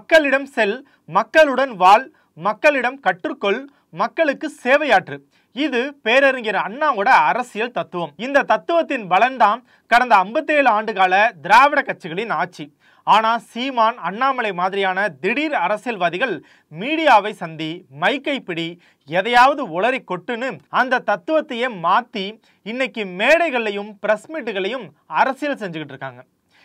மக்களிடம் செல், மக்களுடன் வாழ், மக்களிடம் கற்றுக்கொள், மக்களுக்கு சேவையாற்று. இது பேரறிஞர் அண்ணாவோட அரசியல் தத்துவம். இந்த தத்துவத்தின் பலன்தான் கடந்த 57 ஆண்டுகால திராவிட கட்சிகளின் ஆட்சி. ஆனா சீமான், அண்ணாமலை மாதிரியான திடீர் அரசியல்வாதிகள் மீடியாவை சந்தி, மைக்கை பிடி, எதையாவது உளறி கொட்டுன்னு அந்த தத்துவத்தையே மாத்தி இன்னைக்கு மேடைகள்லையும் பிரஸ் மீட்டுகளையும் அரசியல் செஞ்சுக்கிட்டு இருக்காங்க.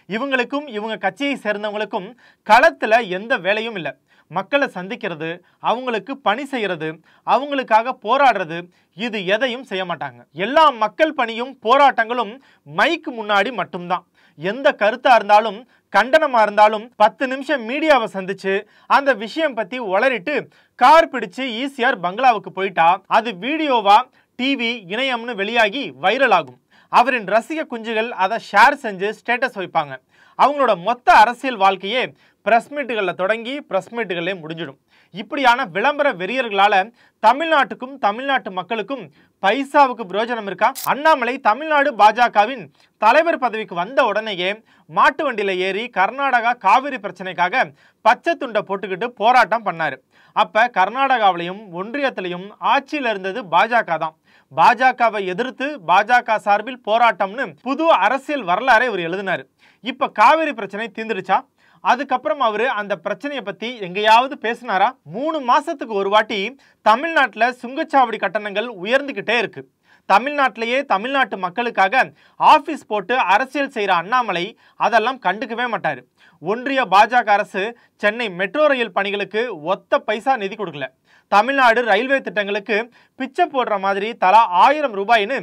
இவங்களுக்கும் இவங்க கட்சியை சேர்ந்தவங்களுக்கும் களத்துல எந்த வேலையும் இல்லை. மக்களை சந்திக்கிறது, அவங்களுக்கு பணி செய்யறது, அவங்களுக்காக போராடுறது, இது எதையும் செய்ய மாட்டாங்க. எல்லா மக்கள் பணியும் போராட்டங்களும் மைக்கு முன்னாடி மட்டும்தான். எந்த கருத்தா இருந்தாலும், கண்டனமா இருந்தாலும் 10 நிமிஷம் மீடியாவை சந்திச்சு அந்த விஷயம் பத்தி உளறிட்டு கார் பிடிச்சு ஈசிஆர் பங்களாவுக்கு போயிட்டா அது வீடியோவா, டிவி, இணையம்னு வெளியாகி வைரல் ஆகும். அவரின் ரசிக குஞ்சுகள் அதை ஷேர் செஞ்சு ஸ்டேட்டஸ் வைப்பாங்க. அவங்களோட மொத்த அரசியல் வாழ்க்கையே பிரஸ் மீட்டுகளில் தொடங்கி பிரஸ் மீட்டுகளே முடிஞ்சிடும். இப்படியான விளம்பர வெறியர்களால தமிழ்நாட்டுக்கும் தமிழ்நாட்டு மக்களுக்கும் பைசாவுக்கு பிரயோஜனம் இருக்கா? அண்ணாமலை தமிழ்நாடு பாஜகவின் தலைவர் பதவிக்கு வந்த உடனேயே மாட்டு வண்டியில ஏறி கர்நாடகா காவிரி பிரச்சனைக்காக பச்சை துண்டை போட்டுக்கிட்டு போராட்டம் பண்ணாரு. அப்ப கர்நாடகாவிலையும் ஒன்றியத்திலையும் ஆட்சியில் இருந்தது பாஜக தான். பாஜகவை எதிர்த்து பாஜக சார்பில் போராட்டம்னு புது அரசியல் வரலாறை இவர் எழுதினாரு. இப்ப காவிரி பிரச்சனை தீர்ந்துருச்சா? அதுக்கப்புறம் அவரு அந்த பிரச்சனையை பத்தி எங்கேயாவது பேசினாரா? 3 மாசத்துக்கு ஒரு வாட்டி தமிழ்நாட்டில் சுங்கச்சாவடி கட்டணங்கள் உயர்ந்துகிட்டே இருக்கு. தமிழ்நாட்டிலேயே தமிழ்நாட்டு மக்களுக்காக ஆபீஸ் போட்டு அரசியல் செய்யற அண்ணாமலை அதெல்லாம் கண்டுக்கவே மாட்டாரு. ஒன்றிய பாஜக அரசு சென்னை மெட்ரோ ரயில் பணிகளுக்கு ஒத்த பைசா நிதி கொடுக்கல. தமிழ்நாடு ரயில்வே திட்டங்களுக்கு பிச்சை போடுற மாதிரி தலா 1000 ரூபாய்னு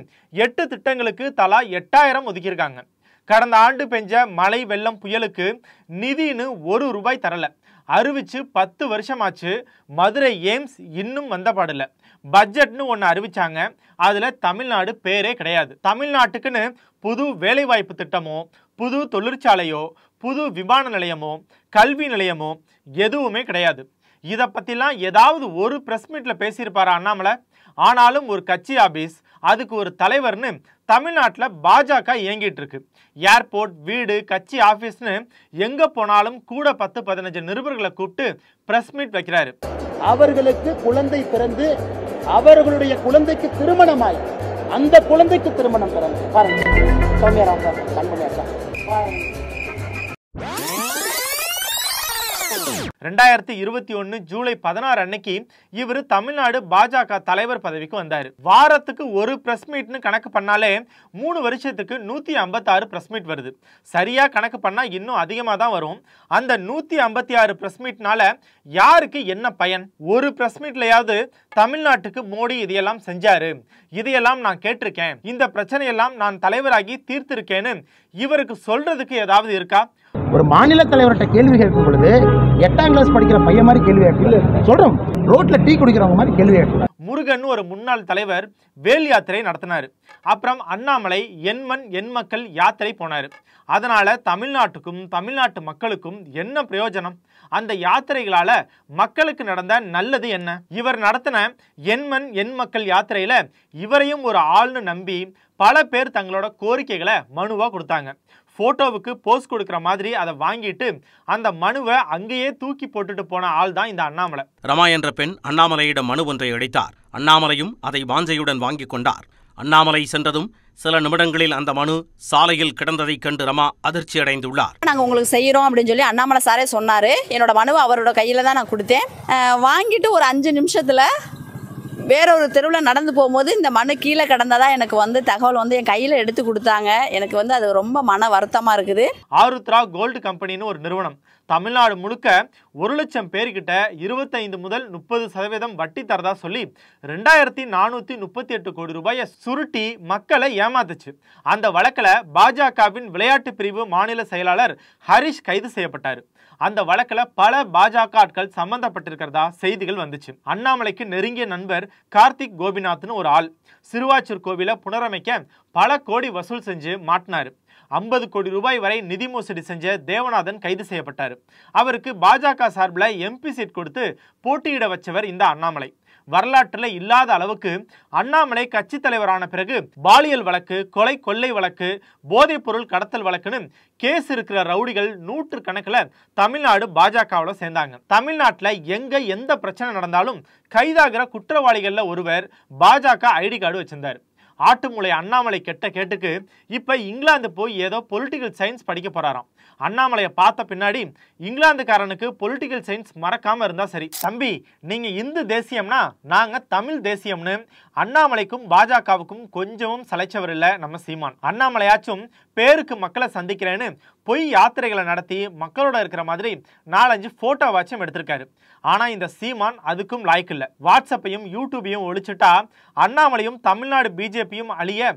8 திட்டங்களுக்கு தலா 8000 ஒதுக்கியிருக்காங்க. கடந்த ஆண்டு பெஞ்ச மழை வெள்ளம் புயலுக்கு நிதின்னு 1 ரூபாய் தரல. அறிவிச்சு 10 வருஷமாச்சு. மதுரை எய்ம்ஸ் இன்னும் வந்தபாடில்ல. பட்ஜெட்னு ஒன்று அறிவிச்சாங்க, அதுல தமிழ்நாடு பேரே கிடையாது. தமிழ்நாட்டுக்குன்னு புது வேலைவாய்ப்பு திட்டமோ, புது தொழிற்சாலையோ, புது விமான நிலையமோ, கல்வி நிலையமோ எதுவுமே கிடையாது. இதை பத்திலாம் ஏதாவது ஒரு பிரஸ் மீட்ல பேசியிருப்பாரா அண்ணாமலை? ஆனாலும் ஒரு கட்சி ஆபீஸ், அதுக்கு ஒரு தலைவர்னு தமிழ்நாட்டில் பாஜக இயங்கிட்டு இருக்கு. ஏர்போர்ட், வீடு, கட்சி ஆபீஸ்னு எங்க போனாலும் கூட 10-15 நிருபர்களை கூப்பிட்டு பிரஸ் மீட் வைக்கிறாரு. அவர்களுக்கு குழந்தை பிறந்து அவர்களுடைய குழந்தைக்கு திருமணமாய் அந்த குழந்தைக்கு திருமணம் பிறந்து பாருங்க. சௌமியராஜா, கண்மணியாச்சா 2021 ஜூலை 16 அன்னைக்கு இவர் தமிழ்நாடு பாஜக தலைவர் பதவிக்கு வந்தாரு. வாரத்துக்கு ஒரு பிரஸ் மீட்னு கணக்கு பண்ணாலே 3 வருஷத்துக்கு 156 பிரஸ் மீட் வருது. சரியா கணக்கு பண்ணா இன்னும் அதிகமா தான் வரும். அந்த 156 பிரஸ் மீட்னால யாருக்கு என்ன பயன்? ஒரு பிரஸ் மீட்லயாவது தமிழ்நாட்டுக்கு மோடி இதையெல்லாம் செஞ்சாரு, இதையெல்லாம் நான் கேட்டிருக்கேன், இந்த பிரச்சனையெல்லாம் நான் தலைவராகி தீர்த்திருக்கேன்னு இவருக்கு சொல்றதுக்கு ஏதாவது இருக்கா? ஒரு மாநில தலைவர்கிட்ட கேள்வி கேட்கும் பொழுது 8ஆம் கிளாஸ் படிக்கிற பையன் மாதிரி கேள்வி கேட்கல. சொல்றோம், ரோட்ல டீ குடிக்கிறவங்க மாதிரி கேள்வி கேட்கல. முருகன் ஒரு முன்னாள் தலைவர் வேல் யாத்திரை நடத்தினாரு. அப்புறம் அண்ணாமலை எண்மண் எண் மக்கள் யாத்திரை போனாரு. அதனால தமிழ்நாட்டுக்கும் தமிழ்நாட்டு மக்களுக்கும் என்ன பிரயோஜனம்? அந்த யாத்திரைகளால மக்களுக்கு நடந்த நல்லது என்ன? இவர் நடத்தின எண்மண் எண் மக்கள் யாத்திரையில இவரையும் ஒரு ஆள்னு நம்பி பல பேர் தங்களோட கோரிக்கைகளை மனுவா கொடுத்தாங்க. போட்டோவுக்கு போஸ்ட் கொடுக்கிற மாதிரி அதை வாங்கிட்டு அந்த மனுவை அங்கேயே தூக்கி போட்டுட்டு போன ஆள் தான் இந்த அண்ணாமலை. ரமா என்ற பெண் அண்ணாமலையிடம் மனு ஒன்றை அளித்தார். அண்ணாமலையும் அதை வாஞ்சையுடன் வாங்கிக் கொண்டார். அண்ணாமலை சென்றதும் சில நிமிடங்களில் அந்த மனு சாலையில் கிடந்ததைக் கண்டு ரமா அதிர்ச்சி அடைந்துள்ளார். நாங்கள் உங்களுக்கு செய்கிறோம் அப்படின்னு சொல்லி அண்ணாமலை சாரே சொன்னார். என்னோட மனுவை அவரோட கையில் தான் நான் கொடுத்தேன். வாங்கிட்டு ஒரு 5 நிமிஷத்தில் வேறொரு தெருவில் நடந்து போகும்போது இந்த மனு கீழே கிடந்ததா எனக்கு வந்து தகவல் வந்து என் கையில் எடுத்து கொடுத்தாங்க. எனக்கு வந்து அது ரொம்ப மன வருத்தமாக இருக்குது. ஆருத்ரா கோல்டு கம்பெனின்னு ஒரு நிறுவனம் தமிழ்நாடு முழுக்க 1 லட்சம் பேர்கிட்ட 25 முதல் 30% வட்டி தரதா சொல்லி 2438 கோடி ரூபாயை சுருட்டி மக்களை ஏமாத்துச்சு. அந்த வழக்கில் பாஜகவின் விளையாட்டு பிரிவு மாநில செயலாளர் ஹரிஷ் கைது செய்யப்பட்டார். அந்த வழக்கில் பல பாஜக ஆட்கள் சம்பந்தப்பட்டிருக்கிறதா செய்திகள் வந்துச்சு. அண்ணாமலைக்கு நெருங்கிய நண்பர் கார்த்திக் கோபிநாத்னு ஒரு ஆள் சிறுவாச்சூர் கோவிலை புனரமைக்க பல கோடி வசூல் செஞ்சு மாட்டினாரு. 50 கோடி ரூபாய் வரை நிதி மோசடி செஞ்ச தேவநாதன் கைது செய்யப்பட்டார். அவருக்கு பாஜக சார்பில் MP சீட் கொடுத்து போட்டியிட வச்சவர் இந்த அண்ணாமலை. வரலாற்றில் இல்லாத அளவுக்கு அண்ணாமலை கட்சி தலைவரான பிறகு பாலியல் வழக்கு, கொலை கொள்ளை வழக்கு, போதைப் பொருள் கடத்தல் வழக்குன்னு கேஸ் இருக்கிற ரவுடிகள் 100 கணக்கில் தமிழ்நாடு பாஜகவில் சேர்ந்தாங்க. தமிழ்நாட்டில் எங்க எந்த பிரச்சனை நடந்தாலும் கைதாகிற குற்றவாளிகள்ல ஒருவர் பாஜக ஐடி கார்டு வச்சிருந்தார். ஆட்டுமூளை அண்ணாமலை கெட்ட கேட்டுக்கு இப்ப இங்கிலாந்து போய் ஏதோ பொலிட்டிக்கல் சயின்ஸ் படிக்க போறாராம். அண்ணாமலையை பார்த்த பின்னாடி இங்கிலாந்துக்காரனுக்கு பொலிட்டிக்கல் சயின்ஸ் மறக்காம இருந்தா சரி. தம்பி, நீங்க இந்து தேசியம்னா நாங்க தமிழ் தேசியம்னு அண்ணாமலைக்கும் பாஜகவுக்கும் கொஞ்சமும் சளைச்சவர் இல்ல நம்ம சீமான். அண்ணாமலையாச்சும் பேருக்கு மக்களை சந்திக்கிறேன்னு பொய் யாத்திரைகளை நடத்தி மக்களோட இருக்கிற மாதிரி 4-5 போட்டோவாச்சும் எடுத்திருக்காரு. ஆனா இந்த சீமான் அதுக்கும் லாய்க்கு இல்ல. வாட்ஸ்அப்பையும் யூடியூபையும் ஒழிச்சுட்டா அண்ணாமலையும் தமிழ்நாடு பிஜேபியும் அழிய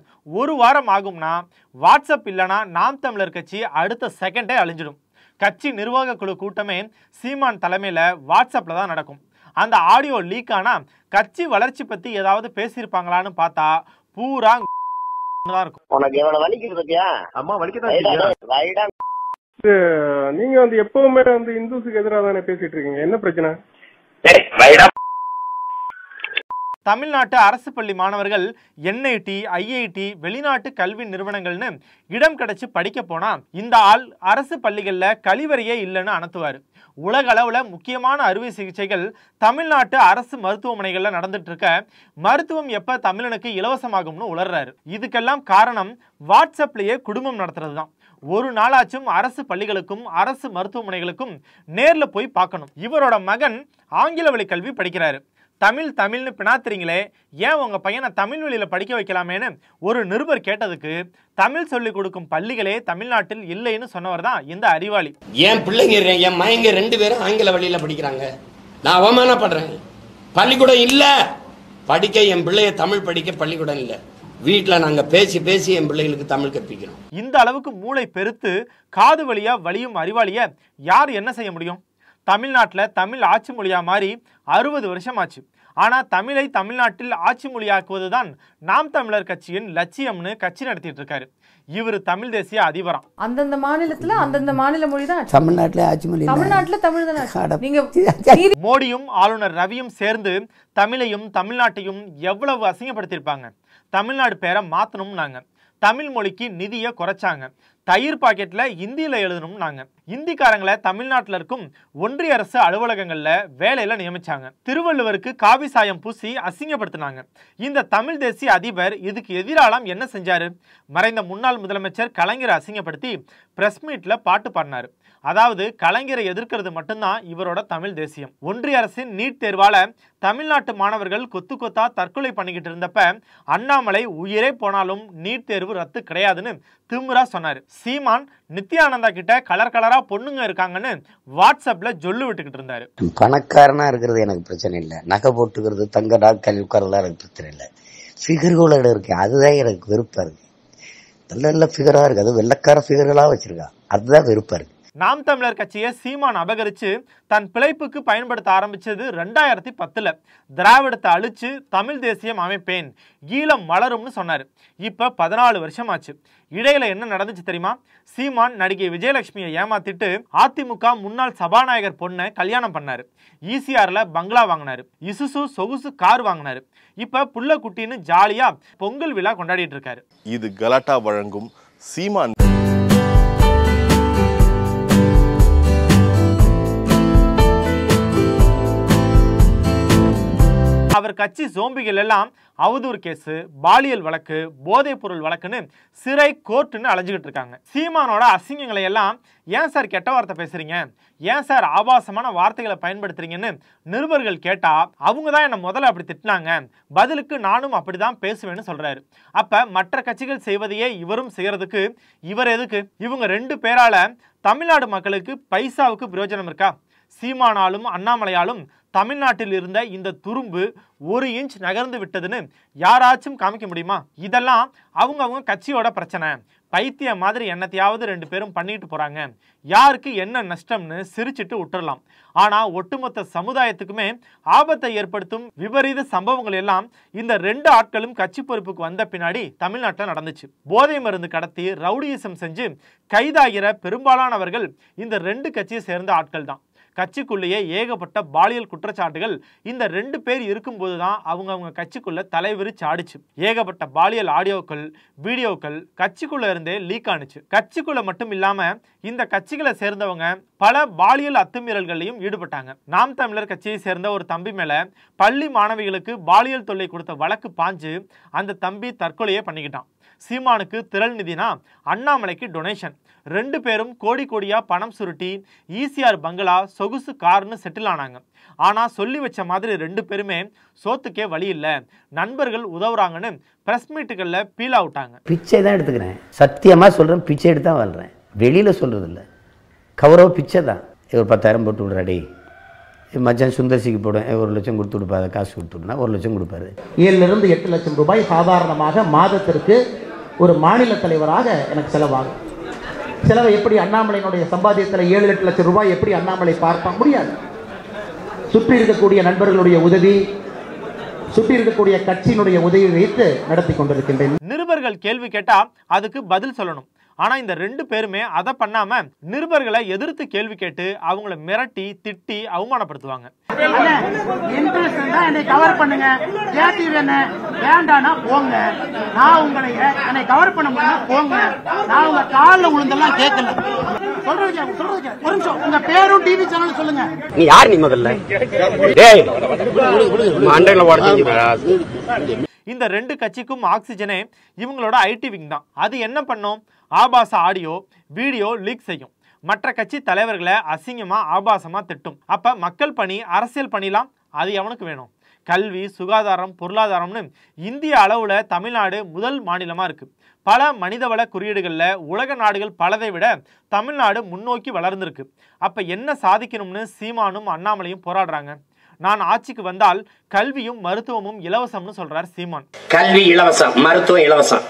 1 வாரம் ஆகும்னா, வாட்ஸ்அப் இல்லைனா நாம் தமிழர் கட்சி அடுத்த செகண்டே அழிஞ்சிடும். கட்சி நிர்வாக குழு கூட்டமே சீமான் தலைமையில வாட்ஸ்அப்ல தான் நடக்கும். அந்த ஆடியோ லீக் ஆனா கட்சி வளர்ச்சி பத்தி ஏதாவது பேசியிருப்பாங்களான்னு பார்த்தா பூரா தான் இருக்கும். உனக்கு எவ்வளவு வலிக்குது பத்தியா? அம்மா வலிக்கதான். நீங்க எப்பவுமே இந்துஸுக்கு எதிராக தானே பேசிட்டு இருக்கீங்க, என்ன பிரச்சனை? தமிழ்நாட்டு அரசு பள்ளி மாணவர்கள் NIT, IIT, வெளிநாட்டு கல்வி நிறுவனங்கள்னு இடம் கிடைச்சு படிக்க போனா இந்த ஆள் அரசு பள்ளிகள்ல கழிவறையே இல்லைன்னு அனுத்துவாரு. உலக அளவுல முக்கியமான அறுவை சிகிச்சைகள் தமிழ்நாட்டு அரசு மருத்துவமனைகள்ல நடந்துட்டு இருக்க, மருத்துவம் எப்ப தமிழனுக்கு இலவசமாகும்னு உளர்றாரு. இதுக்கெல்லாம் காரணம் வாட்ஸ்அப்லயே குடும்பம் நடத்துறது தான். ஒரு நாளாச்சும் அரசு பள்ளிகளுக்கும் அரசு மருத்துவமனைகளுக்கும் நேர்ல போய் பார்க்கணும். இவரோட மகன் ஆங்கில வழி கல்வி படிக்கிறாரு. தமிழ்னு பினாத்துறீங்களே, ஏன் உங்க பையனை தமிழ் வழியில படிக்க வைக்கலாமேன்னு ஒரு நிருபர் கேட்டதுக்கு தமிழ் சொல்லிக் கொடுக்கும் பள்ளிகளே தமிழ்நாட்டில் இல்லைன்னு சொன்னவர் தான் இந்த அறிவாளி. என் பிள்ளைங்க என் மயங்க 2 பேரும் ஆங்கில வழியில படிக்கிறாங்க, நான் அவமானப்படுறேன். பள்ளிக்கூடம் இல்ல, படிக்க என் பிள்ளைய தமிழ் படிக்க பள்ளிக்கூடம் இல்ல. வீட்டில் நாங்க பேசி பேசி என் பிள்ளைகளுக்கு தமிழ் கற்பிக்கிறோம். இந்த அளவுக்கு மூளை பெருத்து காது வழியா வலியும் அறிவாளிய யார் என்ன செய்ய முடியும்? தமிழ்நாட்டில் தமிழ் ஆட்சி மொழியா மாறி 60 வருஷம் ஆச்சு. ஆனா தமிழை தமிழ்நாட்டில் ஆட்சி மொழியாக்குவதுதான் நாம் தமிழர் கட்சியின் லட்சியம்னு கட்சி நடத்திட்டு இருக்காரு. இவர் தமிழ் தேசிய அதிபரம். அந்தந்த மாநிலத்துல அந்தந்த மாநில மொழி தான் தமிழ்நாட்டில் ஆட்சி மொழி, தமிழ்நாட்டுல தமிழ் தான். நீங்க மோடியும் ஆளுநர் ரவியும் சேர்ந்து தமிழையும் தமிழ்நாட்டையும் எவ்வளவு அசிங்கப்படுத்தியிருப்பாங்க. தமிழ்நாடு பேரை மாத்தணும்னாங்க, தமிழ் மொழிக்கு நிதியை குறைச்சாங்க, தயிர் பாக்கெட்ல இந்தியில எழுதணும்னாங்க, இந்திக்காரங்களை தமிழ்நாட்டில் இருக்கும் ஒன்றிய அரசு அலுவலகங்கள்ல வேலையில நியமிச்சாங்க, திருவள்ளுவருக்கு காவி சாயம் பூசி அசிங்கப்படுத்தினாங்க. இந்த தமிழ் தேசிய அதிபர் இதுக்கு எதிராலாம் என்ன செஞ்சாரு? மறைந்த முன்னாள் முதலமைச்சர் கலைஞரை அசிங்கப்படுத்தி பிரஸ் மீட்ல பாட்டு பாடினாரு. அதாவது கலைஞரை எதிர்க்கிறது மட்டும்தான் இவரோட தமிழ் தேசியம். ஒன்றிய அரசின் நீட் தேர்வால தமிழ்நாட்டு மாணவர்கள் கொத்து கொத்தா தற்கொலை பண்ணிக்கிட்டு இருந்தப்ப அண்ணாமலை உயிரே போனாலும் நீட் தேர்வு ரத்து கிடையாதுன்னு திமுறா சொன்னாரு. சீமான் நித்யானந்தா கிட்ட கலர் கலரா பொண்ணுங்க இருக்காங்கன்னு வாட்ஸ்அப்ல சொல்லு விட்டுக்கிட்டு இருந்தாரு. பணக்காரனா இருக்கிறது எனக்கு பிரச்சனை இல்லை, நகை போட்டுக்கிறது, தங்க டாக்டர் உட்காரலாம் எனக்கு பிரச்சனை இல்லை. ஃபிகர்களோட இருக்கு, அதுதான் எனக்கு வெறுப்பா இருக்கு. நல்ல நல்ல ஃபிகரா இருக்கு, அது வெள்ளக்கார ஃபிகர்களா வச்சிருக்கா, அதுதான் வெறுப்பா இருக்கு. நாம் தமிழர் கட்சியை சீமான் அபகரிச்சு தன் பிழைப்புக்கு பயன்படுத்த ஆரம்பிச்சது 2010ல். திராவிடத்தை அழிச்சு தமிழ் தேசியம் அமைப்பேன், ஈழம் மலரும்னு சொன்னாரு. இப்ப 14 வருஷம் ஆச்சு. இடையில என்ன நடந்துச்சு தெரியுமா? சீமான் நடிகை விஜயலட்சுமியை ஏமாத்திட்டு அதிமுக முன்னாள் சபாநாயகர் பொண்ணை கல்யாணம் பண்ணாரு. ECRல பங்களா வாங்கினாரு, இசுசு சொகுசு கார் வாங்கினாரு. இப்ப புள்ள குட்டின்னு ஜாலியா பொங்கல் விழா கொண்டாடிட்டு இருக்காரு. இது கலாட்டா வழங்கும் சீமான். அவர் கட்சி ஜோம்பிகள் எல்லாம் அவதூறு கேஸ், பாலியல் வழக்கு, போதைப் பொருள் வழக்குன்னு சிறை கோர்ட்டுன்னு அலைஞ்சுக்கிட்டு இருக்காங்க. சீமானோட அசிங்கங்களை எல்லாம் ஏன் சார் கெட்ட வார்த்தை பேசுறீங்க, ஏன் சார் ஆபாசமான வார்த்தைகளை பயன்படுத்துறீங்கன்னு நிருபர்கள் கேட்டா அவங்க தான் என்ன முதல்ல அப்படி திட்டினாங்க, பதிலுக்கு நானும் அப்படிதான் பேசுவேன்னு சொல்றாரு. அப்ப மற்ற கட்சிகள் செய்வதையே இவரும் செய்யறதுக்கு இவர் எதுக்கு? இவங்க 2 பேரால தமிழ்நாடு மக்களுக்கு பைசாவுக்கு பிரயோஜனம் இருக்கா? சீமானாலும் அண்ணாமலையாலும் தமிழ்நாட்டில் இருந்த இந்த துரும்பு 1 இன்ச் நகர்ந்து விட்டதுன்னு யாராச்சும் காமிக்க முடியுமா? இதெல்லாம் அவங்க கட்சியோட பிரச்சனை. பைத்திய மாதிரி என்னத்தையாவது 2 பேரும் பண்ணிட்டு போறாங்க, யாருக்கு என்ன நஷ்டம்னு சிரிச்சிட்டு விட்டுறலாம். ஆனா ஒட்டுமொத்த சமுதாயத்துக்குமே ஆபத்தை ஏற்படுத்தும் விபரீத சம்பவங்கள் எல்லாம் இந்த 2 ஆட்களும் கட்சி பொறுப்புக்கு வந்த பின்னாடி தமிழ்நாட்டில் நடந்துச்சு. போதை மருந்து கடத்தி ரவுடியிசம் செஞ்சு கைதாகிற பெரும்பாலானவர்கள் இந்த 2 கட்சியை சேர்ந்த ஆட்கள் தான். கட்சிக்குள்ளேயே ஏகப்பட்ட பாலியல் குற்றச்சாட்டுகள் இந்த 2 பேர் இருக்கும்போது தான் அவங்க கட்சிக்குள்ள தலைவிரிச்சு ஆடிச்சு. ஏகப்பட்ட பாலியல் ஆடியோக்கள், வீடியோக்கள் கட்சிக்குள்ள இருந்தே லீக் ஆனிச்சு. கட்சிக்குள்ள மட்டும் இல்லாம இந்த கட்சிகளை சேர்ந்தவங்க பல பாலியல் அத்துமீறல்களையும் ஈடுபட்டாங்க. நாம் தமிழர் கட்சியை சேர்ந்த ஒரு தம்பி மேல பள்ளி மாணவிகளுக்கு பாலியல் தொல்லை கொடுத்த வழக்கு பாஞ்சு அந்த தம்பி தற்கொலையே பண்ணிக்கிட்டான். சீமானுக்கு திரள் நிதினா அண்ணாமலைக்கு டொனேஷன். 2 பேரும் கோடி கோடியா பணம் சுருட்டி ஈசிஆர் பங்களா, சொகுசு கார்னு செட்டில் ஆனாங்க. ஆனா சொல்லி வச்ச மாதிரி 2 பேருமே சோத்துக்கே வழி இல்ல, நண்பர்கள் உதவுறாங்கன்னு பிரஸ் மீட்டுகள்ல பீல் அவுட்டாங்க. பிச்சை தான் எடுத்துக்கிறேன், சத்தியமா சொல்றேன், பிச்சை எடுத்து தான் வாழ்றேன், வெளியில சொல்றது இல்லை. கௌரவ பிச்சை தான். ஒரு 10,000 போட்டு விடுறாடி, மச்சான் சுந்தர்சிக்கு போடும், 1 லட்சம் கொடுத்து விடுப்பா, அதை காசு கொடுத்துடுனா 1 லட்சம் கொடுப்பாரு. 7 to 8 லட்சம் ரூபாய் சாதாரணமாக மாதத்திற்கு ஒரு மாநில தலைவராக எனக்கு செலவாகும். செலவை எப்படி அண்ணாமலையினுடைய சம்பாத்தியத்தில் 7-8 லட்சம் ரூபாய் எப்படி அண்ணாமலை பார்க்க முடியாது? சுற்றி இருக்கக்கூடிய நண்பர்களுடைய உதவி, சுற்றி இருக்கக்கூடிய கட்சியினுடைய உதவி வைத்து நடத்தி கொண்டிருக்கின்றேன். நிருபர்கள் கேள்வி கேட்டா அதுக்கு பதில் சொல்லணும். ஆனா இந்த 2 பேருமே அதை பண்ணாம நிருபர்களை எதிர்த்து கேள்வி கேட்டு அவங்கள மிரட்டி திட்டி அவமானப்படுத்துவாங்க. என்னை கவர் பண்ணுங்க, வேண்டானா போங்க, நான் உங்களை என்னை கவர் பண்ண முடியும் போங்க, நான் உங்க காலில் விழுந்தெல்லாம் கேட்கல. சொல்றதுக்கு ஒரு நிமிஷம், உங்க பேரும் டிவி சேனல் சொல்லுங்க. நீ யார்? நீ முதல்ல இந்த 2 கட்சிக்கும் ஆக்சிஜனே இவங்களோட ஐடி விங் தான். அது என்ன பண்ணும்? ஆபாச ஆடியோ, வீடியோ லீக் செய்யும். மற்ற கட்சி தலைவர்களை அசிங்கமா ஆபாசமா திட்டும். அப்ப மக்கள் பணி, அரசியல் பணிலாம் அது எவனுக்கு வேணும்? கல்வி, சுகாதாரம், பொருளாதாரம்னு இந்திய அளவுல தமிழ்நாடு முதல் மாநிலமா இருக்கு. பல மனிதவள குறியீடுகள்ல உலக நாடுகள் பலதை விட தமிழ்நாடு முன்னோக்கி வளர்ந்திருக்கு. அப்ப என்ன சாதிக்கணும்னு சீமானும் அண்ணாமலையும் போராடுறாங்க. நான் ஆட்சிக்கு வந்தால் கல்வியும் மருத்துவமும் இலவசம்னு சொல்றார் சீமான். கல்வி இலவசம், மருத்துவம் இலவசம்.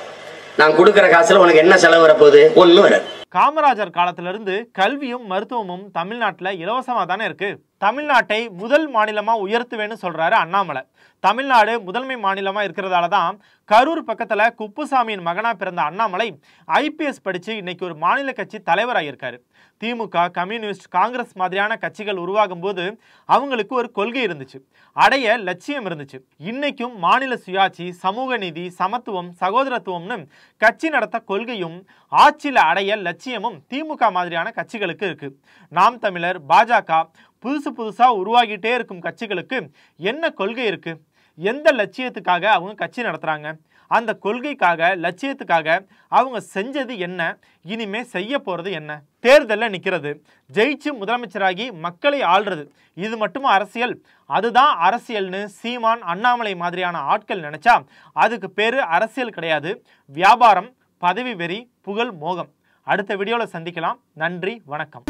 நான் கொடுக்கிற காசுல உனக்கு என்ன செலவு வரப்போகுது? ஒன்னும் வர. காமராஜர் காலத்திலிருந்து கல்வியும் மருத்துவமும் தமிழ்நாட்டுல இலவசமா தானே இருக்கு. தமிழ்நாட்டை முதல் மாநிலமா உயர்த்துவேன்னு சொல்றாரு அண்ணாமலை. தமிழ்நாடு முதன்மை மாநிலமா இருக்கிறதால தான் கரூர் பக்கத்துல குப்புசாமியின் மகனா பிறந்த அண்ணாமலை ஐபிஎஸ் படிச்சு இன்னைக்கு ஒரு மாநில கட்சி தலைவராகியிருக்காரு. திமுக, கம்யூனிஸ்ட், காங்கிரஸ் மாதிரியான கட்சிகள் உருவாகும் போது அவங்களுக்கு ஒரு கொள்கை இருந்துச்சு, அடைய லட்சியம் இருந்துச்சு. இன்னைக்கும் மாநில சுயாட்சி, சமூக நீதி, சமத்துவம், சகோதரத்துவம்னு கட்சி நடத்த கொள்கையும் ஆட்சியில அடைய லட்சியமும் திமுக மாதிரியான கட்சிகளுக்கு இருக்கு. நாம் தமிழர், பாஜக புதுசா உருவாகிட்டே இருக்கும் கட்சிகளுக்கு என்ன கொள்கை இருக்கு? எந்த லட்சியத்துக்காக அவங்க கட்சி நடத்துறாங்க? அந்த கொள்கைக்காக, லட்சியத்துக்காக அவங்க செஞ்சது என்ன? இனிமே செய்ய போறது என்ன? தேர்தலில் நிற்கிறது, ஜெயிச்சு முதலமைச்சராகி மக்களை ஆள்றது, இது மட்டும் அரசியல்? அதுதான் அரசியல்னு சீமான், அண்ணாமலை மாதிரியான ஆட்கள் நினைச்சா அதுக்கு பேரு அரசியல் கிடையாது, வியாபாரம், பதவி வெறி, புகழ் மோகம். அடுத்த வீடியோவில் சந்திக்கலாம். நன்றி, வணக்கம்.